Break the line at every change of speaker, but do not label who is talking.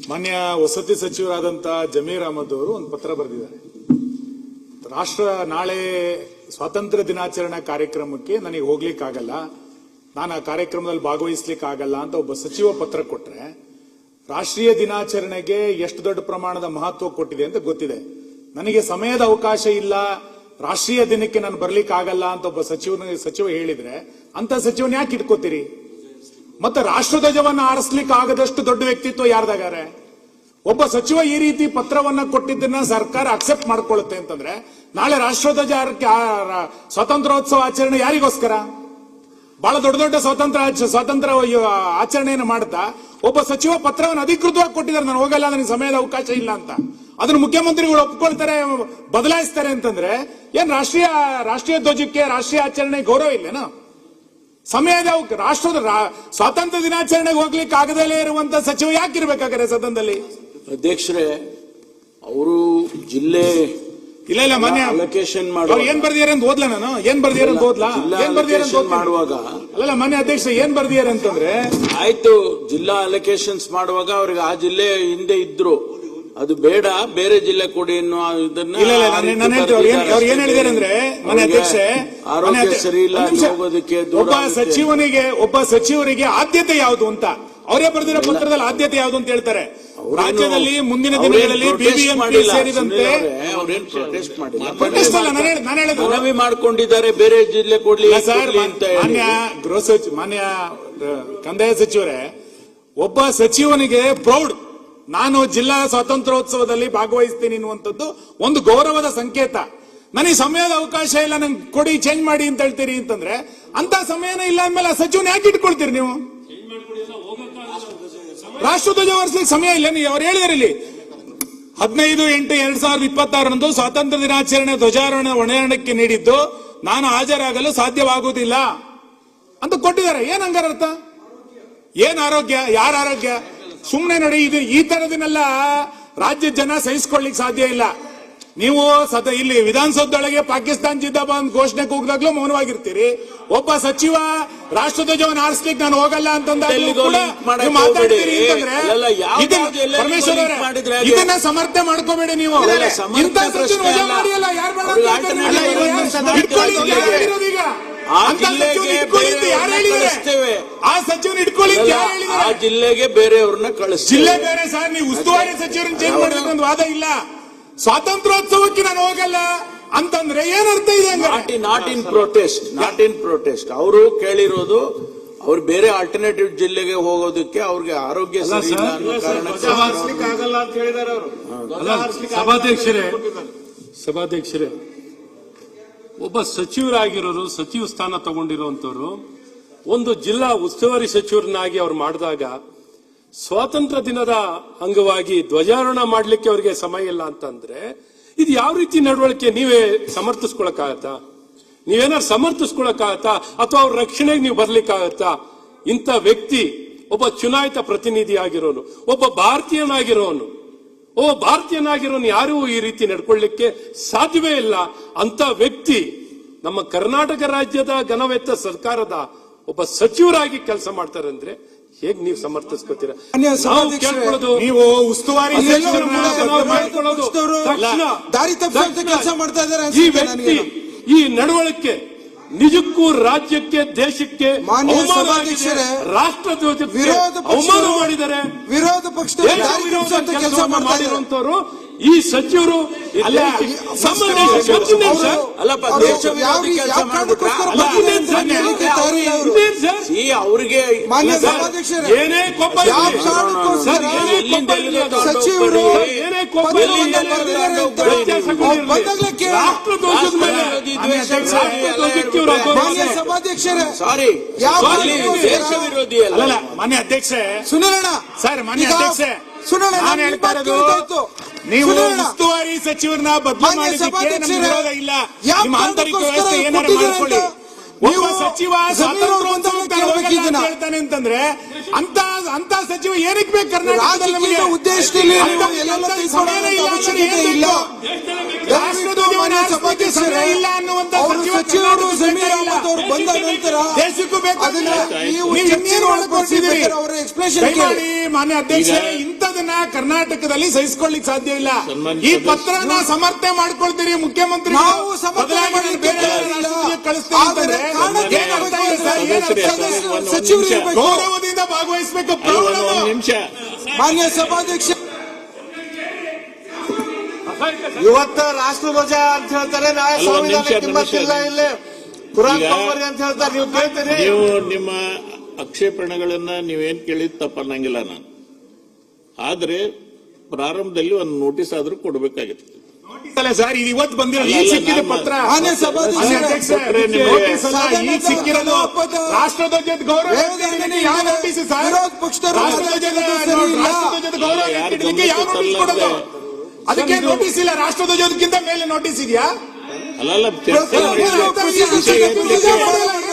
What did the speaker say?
ಮಾನ್ಯ ವಸತಿ ಸಚಿವರಾದಂತ ಜಮೀರ್ ಅಹಮದ್ ಅವರು ಒಂದು ಪತ್ರ ಬರೆದಿದ್ದಾರೆ. ರಾಷ್ಟ್ರ ನಾಳೆ ಸ್ವಾತಂತ್ರ್ಯ ದಿನಾಚರಣೆ ಕಾರ್ಯಕ್ರಮಕ್ಕೆ ನನಗೆ ಹೋಗ್ಲಿಕ್ಕಾಗಲ್ಲ, ನಾನು ಆ ಕಾರ್ಯಕ್ರಮದಲ್ಲಿ ಭಾಗವಹಿಸ್ಲಿಕ್ಕೆ ಆಗಲ್ಲ ಅಂತ ಒಬ್ಬ ಸಚಿವ ಪತ್ರ ಕೊಟ್ರೆ, ರಾಷ್ಟ್ರೀಯ ದಿನಾಚರಣೆಗೆ ಎಷ್ಟು ದೊಡ್ಡ ಪ್ರಮಾಣದ ಮಹತ್ವ ಕೊಟ್ಟಿದೆ ಅಂತ ಗೊತ್ತಿದೆ. ನನಗೆ ಸಮಯದ ಅವಕಾಶ ಇಲ್ಲ, ರಾಷ್ಟ್ರೀಯ ದಿನಕ್ಕೆ ನಾನು ಬರ್ಲಿಕ್ಕೆ ಆಗಲ್ಲ ಅಂತ ಒಬ್ಬ ಸಚಿವ ಹೇಳಿದ್ರೆ ಅಂತ ಸಚಿವನ ಯಾಕೆ ಇಟ್ಕೋತೀರಿ? ಮತ್ತೆ ರಾಷ್ಟ್ರಧ್ವಜವನ್ನ ಆರಿಸ್ಲಿಕ್ಕೆ ಆಗದಷ್ಟು ದೊಡ್ಡ ವ್ಯಕ್ತಿತ್ವ ಯಾರ್ದಾಗಾರೆ? ಒಬ್ಬ ಸಚಿವ ಈ ರೀತಿ ಪತ್ರವನ್ನ ಕೊಟ್ಟಿದ್ದನ್ನ ಸರ್ಕಾರ ಅಕ್ಸೆಪ್ಟ್ ಮಾಡ್ಕೊಳ್ಳುತ್ತೆ ಅಂತಂದ್ರೆ, ನಾಳೆ ರಾಷ್ಟ್ರಧ್ವಜ ಸ್ವಾತಂತ್ರ್ಯೋತ್ಸವ ಆಚರಣೆ ಯಾರಿಗೋಸ್ಕರ? ಬಹಳ ದೊಡ್ಡ ದೊಡ್ಡ ಸ್ವಾತಂತ್ರ್ಯ ಆಚರಣೆಯನ್ನು ಮಾಡ್ತಾ ಒಬ್ಬ ಸಚಿವ ಪತ್ರವನ್ನು ಅಧಿಕೃತವಾಗಿ ಕೊಟ್ಟಿದ್ದಾರೆ, ನಾನು ಹೋಗಲ್ಲ, ನನಗೆ ಸಮಯದ ಅವಕಾಶ ಇಲ್ಲ ಅಂತ. ಅದನ್ನು ಮುಖ್ಯಮಂತ್ರಿಗಳು ಒಪ್ಕೊಳ್ತಾರೆ, ಬದಲಾಯಿಸ್ತಾರೆ ಅಂತಂದ್ರೆ ಏನ್ ರಾಷ್ಟ್ರೀಯ ಧ್ವಜಕ್ಕೆ, ರಾಷ್ಟ್ರೀಯ ಆಚರಣೆ ಗೌರವ ಇಲ್ಲೇನೋ? ಸಮಯದ ರಾಷ್ಟ್ರದ ಸ್ವಾತಂತ್ರ್ಯ ದಿನಾಚರಣೆಗೆ ಹೋಗ್ಲಿಕ್ಕೆ ಆಗದಲ್ಲೇ ಇರುವಂತ ಸಚಿವ ಯಾಕಿರ್ಬೇಕಾದ್ರೆ ಸದನದಲ್ಲಿ?
ಅಧ್ಯಕ್ಷರೇ, ಅವರು ಜಿಲ್ಲೆ
ಇಲ್ಲ ಮಾನ್ಯ
ಅಲೋಕೇಶನ್
ಏನ್ ಬರ್ದಿದ್ದಾರೆ ಅಂತ ಓದ್ಲಾ? ನಾನು ಏನ್ ಬರ್ದಿದ್ದಾರೆ ಅಂತ ಓದ್ಲಾ? ಏನ್ ಬರ್ದಿದ್ದಾರೆ
ಮಾಡುವಾಗ
ಅಲ್ಲ ಮಾನ್ಯ ಅಧ್ಯಕ್ಷ, ಏನ್ ಬರ್ದಿದ್ದಾರೆ ಅಂತಂದ್ರೆ,
ಆಯ್ತು, ಜಿಲ್ಲಾ ಅಲೋಕೇಶನ್ಸ್ ಮಾಡುವಾಗ ಅವ್ರಿಗೆ ಆ ಜಿಲ್ಲೆ ಹಿಂದೆ ಇದ್ರು, ಅದು ಬೇಡ, ಬೇರೆ ಜಿಲ್ಲೆ ಕೊಡಿ ಅನ್ನೋ ಇದನ್ನ
ಅವ್ರು ಏನ್ ಹೇಳಿದ್ದಾರೆ ಅಂದ್ರೆ, ಮನೆ ಅಧ್ಯಕ್ಷೆ,
ಆರೋಗ್ಯ ಸರಿ ಇಲ್ಲ ಹೋಗೋದಕ್ಕೆ
ಒಬ್ಬ ಸಚಿವರಿಗೆ ಆದ್ಯತೆ ಯಾವುದು ಅಂತ ಅವರೇ ಬರೆದಿರೋ ಪತ್ರದಲ್ಲಿ ಆದ್ಯತೆ ಯಾವುದು ಅಂತ ಹೇಳ್ತಾರೆ. ರಾಜ್ಯದಲ್ಲಿ ಮುಂದಿನ ದಿನಗಳಲ್ಲಿ ಬಿಬಿಎಂಪಿ ಸೇರಿದಂತೆ
ಮನವಿ ಮಾಡಿಕೊಂಡಿದ್ದಾರೆ, ಬೇರೆ ಜಿಲ್ಲೆ ಕೊಡ್ಲಿ ಅಂತ.
ಮಾನ್ಯ ಕಂದಾಯ ಸಚಿವರೇ, ಒಬ್ಬ ಸಚಿವನಿಗೆ ಪ್ರೌಡ್, ನಾನು ಜಿಲ್ಲಾ ಸ್ವಾತಂತ್ರ್ಯೋತ್ಸವದಲ್ಲಿ ಭಾಗವಹಿಸ್ತೀನಿ ಅನ್ನುವಂಥದ್ದು ಒಂದು ಗೌರವದ ಸಂಕೇತ. ನನಗೆ ಸಮಯದ ಅವಕಾಶ ಇಲ್ಲ, ನಂಗೆ ಕೊಡಿ, ಚೇಂಜ್ ಮಾಡಿ ಅಂತ ಹೇಳ್ತೀರಿ ಅಂತಂದ್ರೆ, ಅಂತ ಸಮಯನೇ ಇಲ್ಲ ಅಂದ್ಮೇಲೆ ಆ ಸಚಿವನ ಯಾಕೆ ಇಟ್ಕೊಳ್ತೀರಿ ನೀವು? ರಾಷ್ಟ್ರಧ್ವಜ ಹೊರಿಸಲಿಕ್ಕೆ ಸಮಯ ಇಲ್ಲ. ಅವ್ರು ಹೇಳಿದಾರೆ ಇಲ್ಲಿ 15/8/2026 ಸ್ವಾತಂತ್ರ್ಯ ದಿನಾಚರಣೆ ಧ್ವಜಾರೋಹಣ ಹೊಣೆಯಾರಣಕ್ಕೆ ನೀಡಿದ್ದು ನಾನು ಹಾಜರಾಗಲು ಸಾಧ್ಯವಾಗುವುದಿಲ್ಲ ಅಂತ ಕೊಟ್ಟಿದ್ದಾರೆ. ಏನ್ ಹಂಗಾರ ಅರ್ಥ? ಏನ್ ಆರೋಗ್ಯ? ಯಾರ ಆರೋಗ್ಯ? ಸುಮ್ನೆ ನೋಡಿ, ಈ ತರದನ್ನೆಲ್ಲ ರಾಜ್ಯದ ಜನ ಸಹಿಸಿಕೊಳ್ಳಿಕ್ ಸಾಧ್ಯ ಇಲ್ಲ. ನೀವು ಇಲ್ಲಿ ವಿಧಾನಸೌಧದೊಳಗೆ ಪಾಕಿಸ್ತಾನ್ ಜಿಂದಾಬಾದ್ ಘೋಷಣೆ ಕೂಗಿದಾಗ್ಲೂ ಮೌನವಾಗಿರ್ತೀರಿ. ಒಬ್ಬ ಸಚಿವ ರಾಷ್ಟ್ರಧ್ವಜವನ್ನು ಆರಿಸ್ಲಿಕ್ಕೆ ನಾನು ಹೋಗಲ್ಲ ಅಂತಂದಾಗ್ಲೂ ಕೂಡ ಮಾತಾಡ್ತೀರಿ ಅಂತಂದ್ರೆ, ಪರಮೇಶ್ವರ್ ಅವರೇ, ಇದನ್ನ ಸಮರ್ಥನೆ ಮಾಡ್ಕೋಬೇಡಿ ನೀವು. ಇಂಥ ಸಚಿವ ವಜಾ ಮಾಡಿಯಲ್ಲ, ಯಾರು ಈಗ ಆ ಸಚಿವನ ಇಟ್ಕೊಳ್ಳಿ,
ಆ ಜಿಲ್ಲೆಗೆ ಬೇರೆಯವ್ರನ್ನ ಕಳಿಸ್ತೀವಿ.
ಜಿಲ್ಲೆ ಬೇರೆ ಸರ್, ನೀವು ಉಸ್ತುವಾರಿ ಸಚಿವರನ್ನ ಚೇಂಜ್ ಮಾಡಿದ್ರೆ ಒಂದು ವಾದ ಇಲ್ಲ. ಸ್ವಾತಂತ್ರ್ಯೋತ್ಸವಕ್ಕೆ ನಾನು ಹೋಗಲ್ಲ ಅಂತಂದ್ರೆ ಏನರ್ಥ ಇದೆ?
Not in protest. ಅವರು ಕೇಳಿರೋದು ಅವ್ರು ಬೇರೆ ಆಲ್ಟರ್ನೇಟಿವ್ ಜಿಲ್ಲೆಗೆ ಹೋಗೋದಕ್ಕೆ ಅವ್ರಿಗೆ ಆರೋಗ್ಯ ಸರಿ ಇಲ್ಲ ಅನ್ನೋ
ಆಗಲ್ಲ ಅಂತ ಹೇಳಿದಾರೆ ಅವರು.
ಸಭಾಧ್ಯಕ್ಷರೇ, ಒಬ್ಬ ಸಚಿವರಾಗಿರೋರು, ಸಚಿವ ಸ್ಥಾನ ತಗೊಂಡಿರುವಂತವ್ರು ಒಂದು ಜಿಲ್ಲಾ ಉಸ್ತುವಾರಿ ಸಚಿವರನ್ನಾಗಿ ಅವ್ರು ಮಾಡಿದಾಗ, ಸ್ವಾತಂತ್ರ್ಯ ದಿನದ ಅಂಗವಾಗಿ ಧ್ವಜಾರೋಹಣ ಮಾಡ್ಲಿಕ್ಕೆ ಅವರಿಗೆ ಸಮಯ ಇಲ್ಲ ಅಂತಂದ್ರೆ, ಇದು ಯಾವ ರೀತಿ ನಡವಳಿಕೆ? ನೀವೇ ಸಮರ್ಥಿಸ್ಕೊಳಕ್ಕಾಗತ್ತಾ? ನೀವೇನಾದ್ರು ಸಮರ್ಥಿಸ್ಕೊಳಕ್ಕಾಗತ್ತಾ? ಅಥವಾ ಅವ್ರ ರಕ್ಷಣೆಗೆ ನೀವು ಬರ್ಲಿಕ್ಕಾಗತ್ತಾ? ಇಂಥ ವ್ಯಕ್ತಿ ಒಬ್ಬ ಚುನಾಯಿತ ಪ್ರತಿನಿಧಿ ಆಗಿರೋನು, ಒಬ್ಬ ಭಾರತೀಯನಾಗಿರೋನು ಯಾರು ಈ ರೀತಿ ನಡ್ಕೊಳ್ಳಿಕ್ಕೆ ಸಾಧ್ಯವೇ ಇಲ್ಲ. ಅಂತ ವ್ಯಕ್ತಿ ನಮ್ಮ ಕರ್ನಾಟಕ ರಾಜ್ಯದ ಘನವೆತ್ತ ಸರ್ಕಾರದ ಒಬ್ಬ ಸಚಿವರಾಗಿ ಕೆಲಸ ಮಾಡ್ತಾರೆ ಅಂದ್ರೆ ಹೇಗ್ ನೀವು ಸಮರ್ಥಿಸ್ಕೊತೀರಾ?
ನೀವು ಉಸ್ತುವಾರಿ
ಈ ವ್ಯಕ್ತಿ ಈ ನಡವಳಿಕೆ ನಿಜಕ್ಕೂ ರಾಜ್ಯಕ್ಕೆ, ದೇಶಕ್ಕೆ ರಾಷ್ಟ್ರ ಧ್ವಜಕ್ಕೆ ಅವಮಾನ ಮಾಡಿದ್ದಾರೆ.
ವಿರೋಧ ಪಕ್ಷದ
ಕೆಲಸ ಮಾಡಿರುವಂತವರು ಈ ಸಚಿವರು
ಅವರಿಗೆ
ಏನೇ ಕೋಪ
ಸಚಿವರು
ಸಾರಿ ದೇಶ ವಿರೋಧಿ ಅಲ್ಲ.
ಮಾನ್ಯ ಅಧ್ಯಕ್ಷ
ಸುನಿಲಣ್ಣ
ಸರ್, ಮಾನ್ಯ ಅಧ್ಯಕ್ಷ, ನಾನು ಹೇಳ್ತಾ ಇರೋದು, ನೀವು ಉಸ್ತುವಾರಿ ಸಚಿವರನ್ನ ಬದಲು ಮಾಡೋದಕ್ಕೆ ನಮ್ಗೆ ವಿರೋಧ ಇಲ್ಲ. ನಿಮ್ಮ ಆಂತರಿಕ ವ್ಯವಸ್ಥೆ ಏನಾರು ಮಾಡ್ಕೊಳ್ಳಿ. ಒಬ್ಬ ಸಚಿವ ಸ್ವಾತಂತ್ರ್ಯೋತ್ಸವಕ್ಕೆ ಹೋಗಲ್ಲ ಅಂತ ಹೇಳ್ತಾನೆ ಅಂತಂದ್ರೆ ಅಂತ ಸಚಿವ ಏನಕ್ಕೆ ಬೇಕು ಕರ್ನಾಟಕದಲ್ಲಿ? ನಮಗೆ
ಉದ್ದೇಶದಲ್ಲಿ
ಸಮಯ ಇಲ್ಲ ಅನ್ನುವಂತ
ಸಚಿವರು ಬಂದ ನಂತರ
ದೇಶಕ್ಕೂ ಬೇಕು.
ನೀವು
ಮಾನ್ಯ ಅಧ್ಯಕ್ಷ, ಇಂಥದ ಇರೋದನ್ನ ಕರ್ನಾಟಕದಲ್ಲಿ ಸಹಿಸಿಕೊಳ್ಳಿಕ್ ಸಾಧ್ಯ ಇಲ್ಲ.
ಸನ್ಮಾನ್ಯ
ಈ
ಸದಸ್ಯ-
ಪತ್ರನ ಸಮರ್ಥನೆ ಮಾಡ್ಕೊಳ್ತೀರಿ ಮುಖ್ಯಮಂತ್ರಿ
ನಾವು ಸಮರ್ಥನೆ ಮಾಡ್ಲಿಕ್ಕೆ
ಕಳಿಸ್ತೀವಿ
ಆದರೆ
ಅಂತಂದ್ರೆ
ಕಾರಣಕ್ಕೆ
ಏನ್ ಅರ್ಥ ಇದೆ ಸರ್? ಏನ್ ಅರ್ಥ ಇದೆ?
ಸಚಿವರು ಇರ್ಬೇಕು.
ಗೌರವದಿಂದ ಭಾಗವಹಿಸಬೇಕು.
ಒಂದು ನಿಮಿಷ.
ಮಾನ್ಯ ಸಭಾಧ್ಯಕ್ಷ,
ಇವತ್ತ ರಾಷ್ಟ್ರಧ್ವಜ ಅಂತ ಹೇಳ್ತಾರೆ, ನಾಳೆ
ಅಲ್ಲ, ಒಂದ್ ನಿಮಿಷ,
ಸಂವಿಧಾನ ಕಿಮ್ಮತ್ತಿಲ್ಲ, ಇಲ್ಲಿ ಕುರಾನ್
ಈಗ
ತಗೊಂಬರ್ರಿ ಅಂತ ಹೇಳ್ತಾರೆ. ನೀವು ಕೇಳ್ತೀರಿ?
ನೀವು ನಿಮ್ಮ ಆಕ್ಷೇಪಣೆಗಳನ್ನ ನೀವೇನ್ ಕೇಳಿದ್ ತಪ್ಪನ್ನಂಗಿಲ್ಲ ನಾನು. ಆದ್ರೆ ಪ್ರಾರಂಭದಲ್ಲಿ ಒಂದು ನೋಟಿಸ್ ಆದ್ರೂ ಕೊಡ್ಬೇಕಾಗಿತ್ತು.
ಅಲ್ಲ ಸರ್, ಇದು ಇವತ್ತು ಬಂದಿರೋದು ಈ ಸಿಕ್ಕಿದ ಪತ್ರ.
ಮಾನ್ಯ ಸಭಾಧ್ಯಕ್ಷ,
ನೋಟಿಸ್ ಅಲ್ಲ, ಈಗ ಸಿಕ್ಕಿರೋದು ರಾಷ್ಟ್ರಧ್ವಜದ ಗೌರವ ಯಾವ ನೋಟಿಸ್ ಸರ್?
ವಿರೋಧ ಪಕ್ಷದವರು
ರಾಷ್ಟ್ರಧ್ವಜದ ಗೌರವ ಇಡ್ಲಿಕ್ಕೆ ಯಾವ ನೋಟಿಸ್ ಕೊಡೋದು? ಅದಕ್ಕೆ ನೋಟಿಸ್ ಇಲ್ಲ. ರಾಷ್ಟ್ರಧ್ವಜದಕ್ಕಿಂತ ಮೇಲೆ ನೋಟಿಸ್ ಇದೆಯಾ?
ಅಲ್ಲ ಚರ್ಚೆ ಮಾಡಿ.
ಪ್ರಸಿದ್ಧ